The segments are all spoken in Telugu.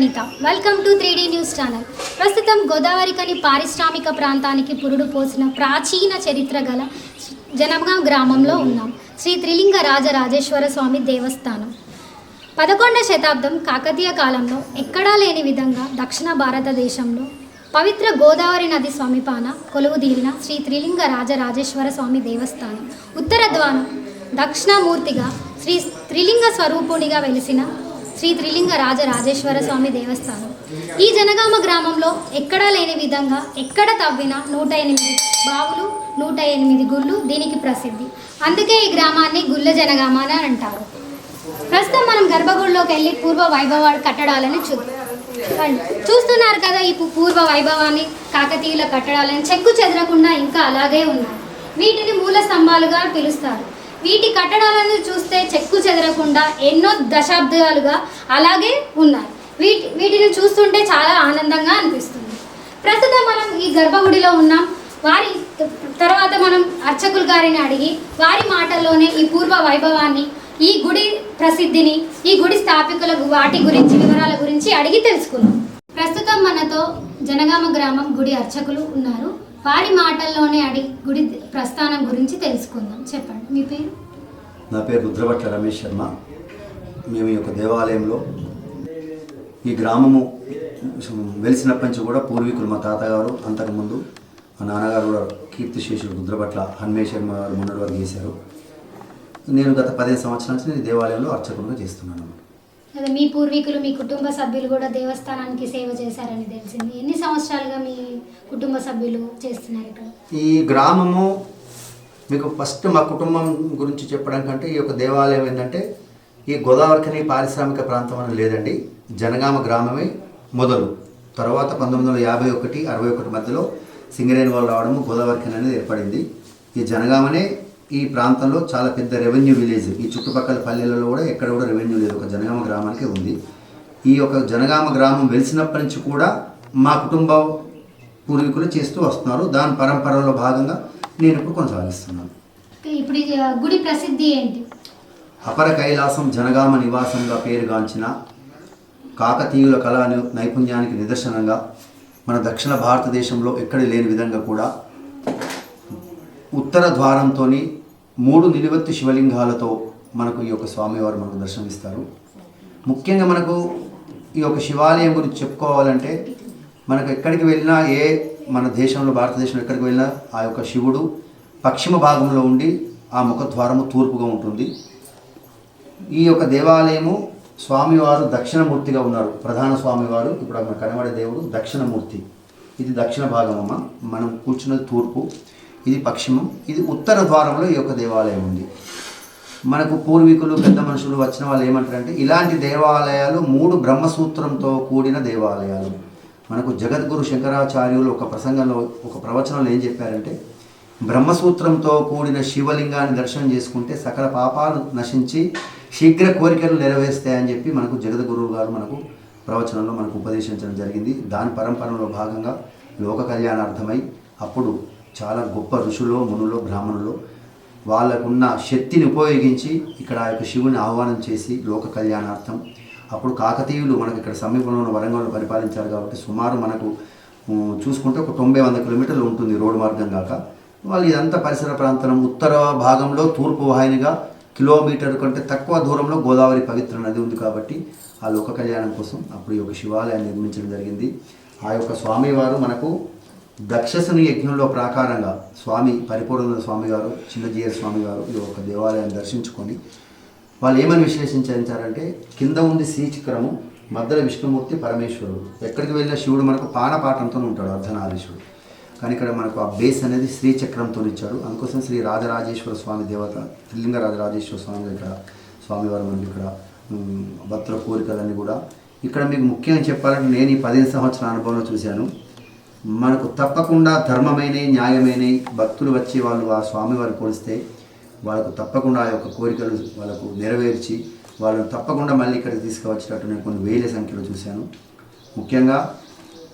Praneetha. Welcome to 3D news channel. ప్రస్తుతం గోదావరికని పారిశ్రామిక ప్రాంతానికి పురుడు పోసిన ప్రాచీన చరిత్ర గల జనగాం గ్రామంలో ఉన్నాం. శ్రీ త్రిలింగ రాజరాజేశ్వర స్వామి దేవస్థానం 11వ శతాబ్దం కాకతీయ కాలంలో ఎక్కడా లేని విధంగా దక్షిణ భారతదేశంలో పవిత్ర గోదావరి నది సమీపాన కొలువుదీరిన శ్రీ త్రిలింగ రాజరాజేశ్వర స్వామి దేవస్థానం ఉత్తర ద్వారం దక్షిణామూర్తిగా శ్రీ త్రిలింగ స్వరూపునిగా వెలిసిన శ్రీ త్రిలింగ రాజరాజేశ్వర స్వామి దేవస్థానం ఈ జనగామ గ్రామంలో ఎక్కడా లేని విధంగా ఎక్కడ తవ్విన 108 బావులు 108 గుళ్ళు దీనికి ప్రసిద్ధి. అందుకే ఈ గ్రామాన్ని గుళ్ళ జనగామ అని అంటారు. ప్రస్తుతం మనం గర్భగుడిలోకి వెళ్ళి పూర్వ వైభవ కట్టడాలను చూస్తున్నారు కదా. ఈ పూర్వ వైభవాన్ని కాకతీయుల కట్టడాలను చెక్కు చెదరకుండా ఇంకా అలాగే ఉన్నాయి. వీటిని మూల స్తంభాలుగా పిలుస్తారు. వీటి కట్టడాలను చూస్తే చెక్కు చెదరకుండా ఎన్నో దశాబ్దాలుగా అలాగే ఉన్నాయి. వీటిని చూస్తుంటే చాలా ఆనందంగా అనిపిస్తుంది. ప్రస్తుతం మనం ఈ గర్భగుడిలో ఉన్నాం. వారి తర్వాత మనం అర్చకుల గారిని అడిగి వారి మాటల్లోనే ఈ పూర్వ వైభవాన్ని, ఈ గుడి ప్రసిద్ధిని, ఈ గుడి స్థాపికుల వాటి గురించి వివరాల గురించి అడిగి తెలుసుకుందాం. ప్రస్తుతం మనతో జనగామ గ్రామం గుడి అర్చకులు ఉన్నారు. వారి మాటల్లోనే అడిగి గుడి ప్రస్థానం గురించి తెలుసుకుందాం. చెప్పండి, మీ పేరు? నా పేరు రుద్రభట్ల రమేష్ శర్మ. మేము ఈ యొక్క దేవాలయంలో ఈ గ్రామము వెలిసినప్పటి నుంచి కూడా పూర్వీకులు మా తాతగారు, అంతకుముందు మా నాన్నగారు కూడా కీర్తిశేషులు రుద్రభట్ల హనుమేష్ శర్మ గారు మొన్నటి వరకు చేశారు. నేను గత 15 సంవత్సరాల నుంచి నేను దేవాలయంలో అర్చకులుగా చేస్తున్నాను. అదే మీ పూర్వీకులు, మీ కుటుంబ సభ్యులు కూడా దేవస్థానానికి సేవ చేశారని తెలిసింది. ఎన్ని సంవత్సరాలుగా మీ కుటుంబ సభ్యులు చేస్తున్నారు ఇక్కడ? ఈ గ్రామము మీకు ఫస్ట్ మా కుటుంబం గురించి చెప్పడం కంటే ఈ యొక్క దేవాలయం ఏంటంటే ఈ గోదావరికని పారిశ్రామిక ప్రాంతం అని లేదండి. జనగామ గ్రామమే మొదలు. తర్వాత 1951, 61 మధ్యలో సింగరేణి వాళ్ళు రావడము గోదావరికని అనేది ఏర్పడింది. ఈ జనగామనే ఈ ప్రాంతంలో చాలా పెద్ద రెవెన్యూ విలేజ్. ఈ చుట్టుపక్కల పల్లెలలో కూడా ఎక్కడ కూడా రెవెన్యూ లేదు, ఒక జనగామ గ్రామానికి ఉంది. ఈ యొక్క జనగామ గ్రామం వెలిసినప్పటి నుంచి కూడా మా కుటుంబ పూర్వీకులు చేస్తూ వస్తున్నారు. దాని పరంపరలో భాగంగా నేను ఇప్పుడు కొనసాగిస్తున్నాను. ఇప్పుడు గుడి ప్రసిద్ధి ఏంటి? అపర కైలాసం జనగామ నివాసంగా పేరుగాంచిన కాకతీయుల కళా నైపుణ్యానికి నిదర్శనంగా మన దక్షిణ భారతదేశంలో ఎక్కడ లేని విధంగా కూడా ఉత్తర ద్వారంతో 3 నిలువెత్తు శివలింగాలతో మనకు ఈ యొక్క స్వామివారు మనకు దర్శనమిస్తారు. ముఖ్యంగా మనకు ఈ యొక్క శివాలయం గురించి చెప్పుకోవాలంటే మనకు ఎక్కడికి వెళ్ళినా మన దేశంలో భారతదేశంలో ఎక్కడికి వెళ్ళినా ఆ యొక్క శివుడు పశ్చిమ భాగంలో ఉండి ఆ ముఖద్వారము తూర్పుగా ఉంటుంది. ఈ యొక్క దేవాలయము స్వామివారు దక్షిణమూర్తిగా ఉన్నారు. ప్రధాన స్వామివారు ఇప్పుడు మన కనబడే దేవుడు దక్షిణమూర్తి. ఇది దక్షిణ భాగమమ్మ, మనం కూర్చున్నది తూర్పు, ఇది పశ్చిమం, ఇది ఉత్తర ద్వారంలో ఈ యొక్క దేవాలయం ఉంది. మనకు పూర్వీకులు పెద్ద మనుషులు వచ్చిన వాళ్ళు ఏమంటారంటే ఇలాంటి దేవాలయాలు 3 బ్రహ్మసూత్రంతో కూడిన దేవాలయాలు. మనకు జగద్గురు శంకరాచార్యులు ఒక ప్రసంగంలో ఒక ప్రవచనంలో ఏం చెప్పారంటే బ్రహ్మసూత్రంతో కూడిన శివలింగాన్ని దర్శనం చేసుకుంటే సకల పాపాలు నశించి శీఘ్ర కోరికలు నెరవేరుస్తాయని చెప్పి మనకు జగద్గురువు గారు మనకు ప్రవచనంలో మనకు ఉపదేశించడం జరిగింది. దాని పరంపరలో భాగంగా లోక కళ్యాణార్థమై అప్పుడు చాలా గొప్ప ఋషులు, మునులు, బ్రాహ్మణులు వాళ్ళకున్న శక్తిని ఉపయోగించి ఇక్కడ ఆ యొక్క శివుని ఆహ్వానం చేసి లోక కళ్యాణార్థం అప్పుడు కాకతీయులు మనకు ఇక్కడ సమీపంలో ఉన్న వరంగల్లో పరిపాలించారు. కాబట్టి సుమారు మనకు చూసుకుంటే ఒక 90-100 కిలోమీటర్లు ఉంటుంది రోడ్డు మార్గం కాక. వాళ్ళు ఇదంతా పరిసర ప్రాంతం ఉత్తర భాగంలో తూర్పు వాహినిగా కిలోమీటర్ కంటే తక్కువ దూరంలో గోదావరి పవిత్ర నది ఉంది. కాబట్టి ఆ లోక కళ్యాణం కోసం అప్పుడు ఈ యొక్క శివాలయాన్ని నిర్మించడం జరిగింది. ఆ యొక్క స్వామివారు మనకు దక్షసుని యజ్ఞంలో ప్రాకారంగా స్వామి పరిపూర్ణ స్వామి గారు, చిన్నజీయర్ స్వామి గారు ఈ యొక్క దేవాలయాన్ని దర్శించుకొని వాళ్ళు ఏమని విశ్లేషించారంటే కింద ఉంది శ్రీచక్రము, మధ్యలో విష్ణుమూర్తి పరమేశ్వరుడు. ఎక్కడికి వెళ్ళిన శివుడు మనకు పానపాఠంతో ఉంటాడు, అర్ధనారీశ్వరుడు. కానీ ఇక్కడ మనకు ఆ బేస్ అనేది శ్రీచక్రంతో ఇచ్చాడు. అందుకోసం శ్రీ రాజరాజేశ్వర స్వామి దేవత, త్రిలింగ రాజరాజేశ్వర స్వామి ఇక్కడ స్వామివారు మనకి ఇక్కడ భక్తుల కోరికలన్నీ కూడా ఇక్కడ మీకు ముఖ్యంగా చెప్పాలంటే నేను ఈ 15 సంవత్సరాల అనుభవంలో చూశాను. మనకు తప్పకుండా ధర్మమైన న్యాయమైన భక్తులు వచ్చి వాళ్ళు ఆ స్వామివారిని కొలిస్తే వాళ్ళకు తప్పకుండా ఆ యొక్క కోరికలు వాళ్ళకు నెరవేర్చి వాళ్ళని తప్పకుండా మళ్ళీ ఇక్కడికి తీసుకువచ్చేటట్టు నేను కొన్ని వేల సంఖ్యలో చూశాను. ముఖ్యంగా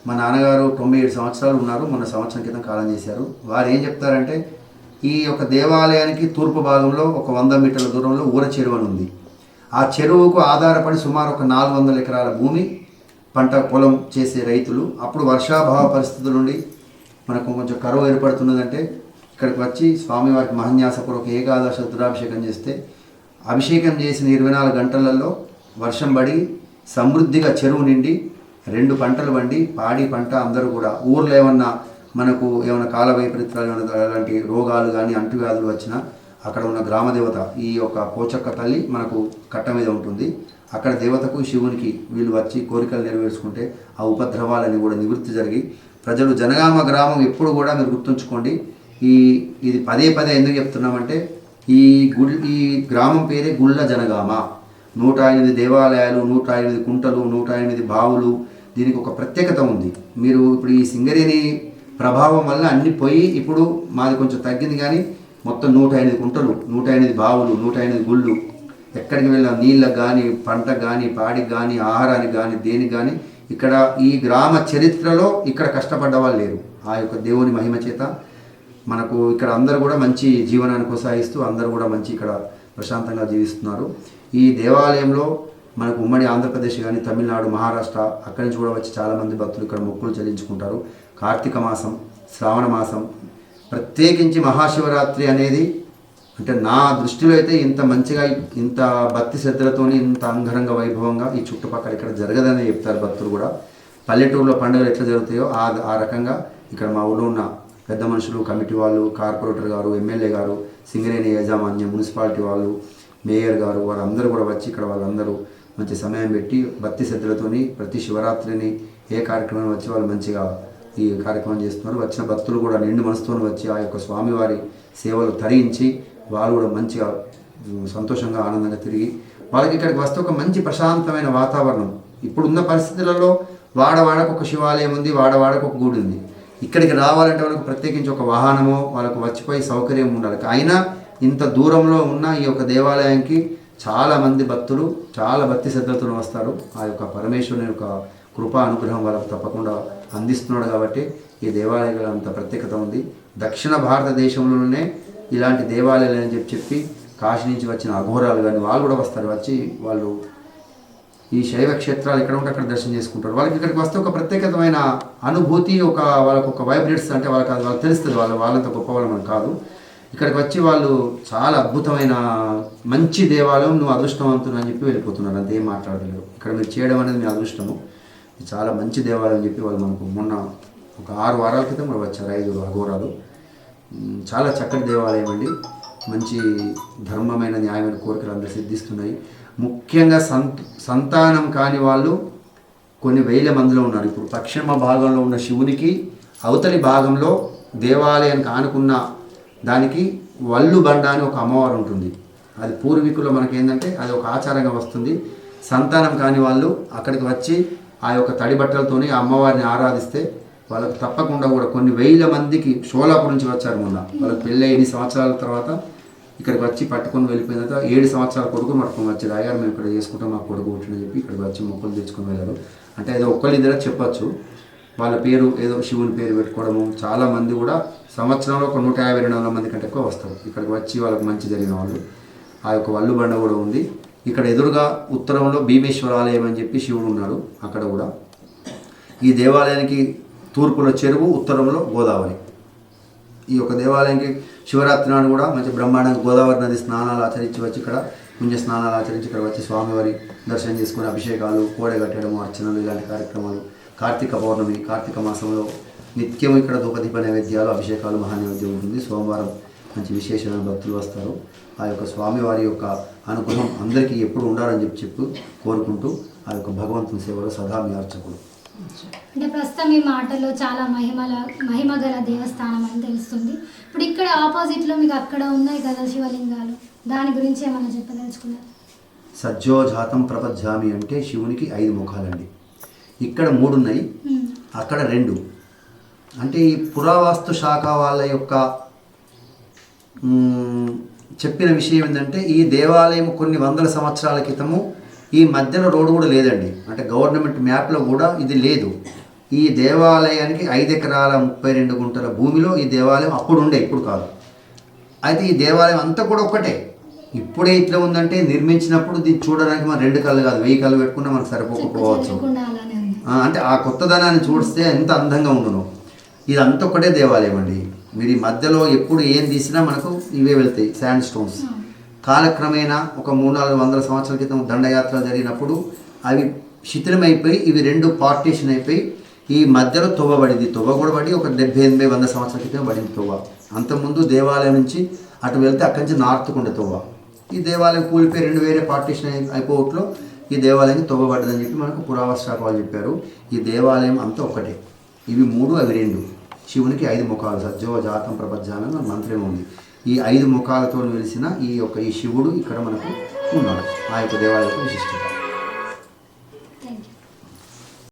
మా నాన్నగారు 97 సంవత్సరాలు ఉన్నారు, మొన్న సంవత్సరం క్రితం కాలం చేశారు. వారు ఏం చెప్తారంటే ఈ యొక్క దేవాలయానికి తూర్పు భాగంలో ఒక 100 మీటర్ల దూరంలో ఊర చెరువు అని ఉంది. ఆ చెరువుకు ఆధారపడి సుమారు ఒక 400 ఎకరాల భూమి పంట పొలం చేసే రైతులు అప్పుడు వర్షాభావ పరిస్థితుల నుండి మనకు కొంచెం కరువు ఏర్పడుతున్నదంటే ఇక్కడికి వచ్చి స్వామివారికి మహన్యాసపూర్వక ఏకాదశ రుద్రాభిషేకం చేస్తే అభిషేకం చేసిన 24 గంటలలో వర్షం పడి సమృద్ధిగా చెరువు నిండి 2 పంటలు పండి పాడి పంట అందరూ కూడా ఊర్లో మనకు ఏమైనా కాల వైపరీత్యాలు అలాంటి రోగాలు కానీ అంటువ్యాధులు వచ్చినా అక్కడ ఉన్న గ్రామదేవత ఈ యొక్క పోచక్క తల్లి మనకు కట్ట మీద ఉంటుంది. అక్కడ దేవతకు శివునికి వీళ్ళు వచ్చి కోరికలు నెరవేర్చుకుంటే ఆ ఉపద్రవాలని కూడా నివృత్తి జరిగి ప్రజలు జనగామ గ్రామం ఎప్పుడు కూడా మీరు గుర్తుంచుకోండి. ఇది పదే ఎందుకు చెప్తున్నామంటే ఈ గ్రామం పేరే గుళ్ళ జనగామ. 108 దేవాలయాలు, 108 కుంటలు, 108 బావులు, దీనికి ఒక ప్రత్యేకత ఉంది. మీరు ఇప్పుడు ఈ సింగరేణి ప్రభావం వల్ల అన్ని పోయి ఇప్పుడు మాది కొంచెం తగ్గింది, కానీ మొత్తం 108 కుంటలు, 108 బావులు, 108 గుళ్ళు, ఎక్కడికి వెళ్ళినా నీళ్ళకు కానీ పంటకు కానీ పాడికి కానీ ఆహారానికి కానీ దేనికి కానీ ఇక్కడ ఈ గ్రామ చరిత్రలో ఇక్కడ కష్టపడ్డ వాళ్ళు లేరు. ఆ యొక్క దేవుని మహిమ చేత మనకు ఇక్కడ అందరూ కూడా మంచి జీవనాన్ని కొనసాగిస్తూ అందరూ కూడా మంచి ఇక్కడ ప్రశాంతంగా జీవిస్తున్నారు. ఈ దేవాలయంలో మనకు ఉమ్మడి ఆంధ్రప్రదేశ్ కానీ తమిళనాడు, మహారాష్ట్ర అక్కడి నుంచి కూడా వచ్చి చాలామంది భక్తులు ఇక్కడ మొక్కులు చెల్లించుకుంటారు. కార్తీక మాసం, శ్రావణ మాసం, ప్రత్యేకించి మహాశివరాత్రి అనేది అంటే నా దృష్టిలో అయితే ఇంత మంచిగా ఇంత భక్తి శ్రద్ధలతోని ఇంత అంగరంగ వైభవంగా ఈ చుట్టుపక్కల ఇక్కడ జరగదని చెప్తారు భక్తులు కూడా. పల్లెటూరులో పండుగలు ఎట్లా జరుగుతాయో ఆ రకంగా ఇక్కడ మా ఊళ్ళో ఉన్న పెద్ద మనుషులు, కమిటీ వాళ్ళు, కార్పొరేటర్ గారు, ఎమ్మెల్యే గారు, సింగరేణి యాజమాన్యం, మున్సిపాలిటీ వాళ్ళు, మేయర్ గారు, వాళ్ళందరూ కూడా వచ్చి ఇక్కడ వాళ్ళందరూ మంచి సమయం పెట్టి భక్తి శ్రద్ధలతోని ప్రతి శివరాత్రిని ఏ కార్యక్రమం వచ్చి వాళ్ళు మంచిగా ఈ కార్యక్రమం చేస్తున్నారు. వచ్చిన భక్తులు కూడా నిండు మనసుతో వచ్చి ఆ యొక్క స్వామివారి సేవలు తరించి వాళ్ళు కూడా మంచిగా సంతోషంగా ఆనందంగా తిరిగి వాళ్ళకి ఇక్కడికి వస్తే ఒక మంచి ప్రశాంతమైన వాతావరణం. ఇప్పుడున్న పరిస్థితులలో వాడవాడకు ఒక శివాలయం ఉంది, వాడవాడకు ఒక గుడి ఉంది. ఇక్కడికి రావాలంటే వాళ్ళకు ప్రత్యేకించి ఒక వాహనమో వాళ్ళకు వచ్చిపోయి సౌకర్యం ఉండాలి. అయినా ఇంత దూరంలో ఉన్న ఈ యొక్క దేవాలయానికి చాలామంది భక్తులు చాలా భక్తి శ్రద్ధలతో వస్తారు. ఆ యొక్క పరమేశ్వరుని యొక్క కృపా అనుగ్రహం వాళ్ళకు తప్పకుండా అందిస్తున్నాడు. కాబట్టి ఈ దేవాలయాలు అంత ప్రత్యేకత ఉంది. దక్షిణ భారతదేశంలోనే ఇలాంటి దేవాలయాలు అని చెప్పి కాశీ నుంచి వచ్చిన అఘోరాలు కానీ వాళ్ళు కూడా వస్తారు. వచ్చి వాళ్ళు ఈ శైవ క్షేత్రాలు ఎక్కడ ఉంటే అక్కడ దర్శనం చేసుకుంటారు. వాళ్ళకి ఇక్కడికి వస్తే ఒక ప్రత్యేకమైన అనుభూతి, వాళ్ళకు ఒక వైబ్రేట్స్ అంటే వాళ్ళకి తెలుస్తుంది. వాళ్ళంత గొప్పవాళ్ళు మనకు కాదు. ఇక్కడికి వచ్చి వాళ్ళు చాలా అద్భుతమైన మంచి దేవాలయం, నువ్వు అదృష్టవంతులు అని చెప్పి వెళ్ళిపోతున్నారు. అంతేం మాట్లాడలేరు. ఇక్కడ మీరు చేయడం అనేది మీ అదృష్టము. చాలా మంచి దేవాలయం అని చెప్పి వాళ్ళు మనకు మొన్న ఒక 6 వారాల క్రితం కూడా వచ్చారు 5 అఘోరాలు. చాలా చక్కటి దేవాలయం అండి. మంచి ధర్మమైన న్యాయమైన కోరికలు అందరూ సిద్ధిస్తున్నాయి. ముఖ్యంగా సంతానం కాని వాళ్ళు కొన్ని వేల మందిలో ఉన్నారు. ఇప్పుడు పశ్చిమ భాగంలో ఉన్న శివునికి అవతలి భాగంలో దేవాలయానికి ఆనుకున్న దానికి వల్లు బండ అని ఒక అమ్మవారు ఉంటుంది. అది పూర్వీకులు మనకి ఏంటంటే అది ఒక ఆచారంగా వస్తుంది. సంతానం కాని వాళ్ళు అక్కడికి వచ్చి ఆ యొక్క తడి బట్టలతోని అమ్మవారిని ఆరాధిస్తే వాళ్ళకు తప్పకుండా కూడా కొన్ని వేల మందికి షోలాపూర్ నుంచి వచ్చారు మొన్న. వాళ్ళకి పెళ్ళి 8 సంవత్సరాల తర్వాత ఇక్కడికి వచ్చి పట్టుకొని వెళ్ళిపోయిన తర్వాత 7 సంవత్సరాల కొడుకు పట్టుకొని వచ్చారు. అయ్యారు మేము ఇక్కడ చేసుకుంటాం, మా కొడుకు పుట్టినని చెప్పి ఇక్కడికి వచ్చి మొక్కలు తెచ్చుకొని వెళ్ళారు. అంటే ఏదో ఒక్కరిద్దరే చెప్పచ్చు. వాళ్ళ పేరు ఏదో శివుని పేరు పెట్టుకోవడము. చాలామంది కూడా సంవత్సరంలో ఒక 150-200 మంది కంటే ఎక్కువ వస్తారు ఇక్కడికి వచ్చి వాళ్ళకి మంచి జరిగిన వాళ్ళు. ఆ యొక్క వల్లు బండ కూడా ఉంది. ఇక్కడ ఎదురుగా ఉత్తరంలో భీమేశ్వర ఆలయం అని చెప్పి శివుడు ఉన్నాడు. అక్కడ కూడా ఈ దేవాలయానికి తూర్పులో చెరువు, ఉత్తరంలో గోదావరి. ఈ యొక్క దేవాలయానికి శివరాత్రి నాడు కూడా మంచి బ్రహ్మాండంగా గోదావరి నది స్నానాలు ఆచరించి వచ్చి ఇక్కడ పుణ్య స్నానాలు ఆచరించి ఇక్కడ వచ్చి స్వామివారి దర్శనం చేసుకుని అభిషేకాలు, కోడె కట్టడము, అర్చనలు ఇలాంటి కార్యక్రమాలు. కార్తీక పౌర్ణమి, కార్తీక మాసంలో నిత్యం ఇక్కడ ధూపదీప నైవేద్యాలు, అభిషేకాలు, మహానైవేద్యం ఉంటుంది. సోమవారం మంచి విశేషమైన భక్తులు వస్తారు. ఆ యొక్క స్వామివారి యొక్క అనుగ్రహం అందరికీ ఎప్పుడు ఉండాలని చెప్పి కోరుకుంటూ ఆ యొక్క భగవంతుని సేవలో సదా మీ అర్చకులు. అంటే ప్రస్తుతం ఈ మాటల్లో చాలా మహిమగల దేవస్థానం అని తెలుస్తుంది. ఇప్పుడు ఇక్కడ ఆపోజిట్లో మీకు అక్కడ ఉన్నాయి కదా శివలింగాలు, దాని గురించి ఏమైనా చెప్పదలుచుకున్నారు? సజ్జోజాతం ప్రపంచామి అంటే శివునికి 5 ముఖాలండి. ఇక్కడ 3 ఉన్నాయి, అక్కడ 2. అంటే ఈ పురావస్తు శాఖ వాళ్ళ యొక్క చెప్పిన విషయం ఏంటంటే ఈ దేవాలయం కొన్ని వందల సంవత్సరాల క్రితము ఈ మధ్యలో రోడ్డు కూడా లేదండి. అంటే గవర్నమెంట్ మ్యాప్లో కూడా ఇది లేదు. ఈ దేవాలయానికి 5 ఎకరాల 32 గుంటల భూమిలో ఈ దేవాలయం అప్పుడు ఉండే, ఇప్పుడు కాదు. అయితే ఈ దేవాలయం అంతా కూడా ఒక్కటే. ఇప్పుడే ఇట్లా ఉందంటే నిర్మించినప్పుడు దీన్ని చూడడానికి మనం 2 కళ్ళు కాదు 1000 కళ్ళు పెట్టుకున్నా మనకు సరిపోకపోవచ్చు. అంటే ఆ కొత్తదనాన్ని చూస్తే ఎంత అందంగా ఉండును. ఇదంతా ఒకటే దేవాలయం అండి. మీరు ఈ మధ్యలో ఎప్పుడు ఏం తీసినా మనకు ఇవే వెళ్తాయి, శాండ్ స్టోన్స్. కాలక్రమేణా ఒక 300-400 సంవత్సరాల క్రితం దండయాత్ర జరిగినప్పుడు అవి శిథిలమైపోయి ఇవి 2 పార్టీషన్ అయిపోయి ఈ మధ్యలో తవ్వబడింది. తవ్వ కూడా పడి ఒక 70-100 సంవత్సరాల క్రితం పడింది తవ్వ. అంతకుముందు దేవాలయం నుంచి అటు వెళ్తే అక్కడి నుంచి నార్త్కు ఉండే తవ్వ. ఈ దేవాలయం కూలిపోయి 2 వేరే పార్టీషన్ అయిపోవట్లో ఈ దేవాలయం తవ్వబడ్డదని చెప్పి మనకు పురావస్తు శాఖ వాళ్ళు చెప్పారు. ఈ దేవాలయం అంతా ఒకటే. ఇవి 3 అవి 2. శివునికి 5 ముఖాలు, సజ్జో జాతం ప్రపంచానం మన మంత్రం ఉంది. ఈ 5 ముఖాలతో వెలిసిన ఈ శివుడు ఇక్కడ మనకు ఉన్నాడు. ఆ యొక్క దేవాలయం విశిష్టత.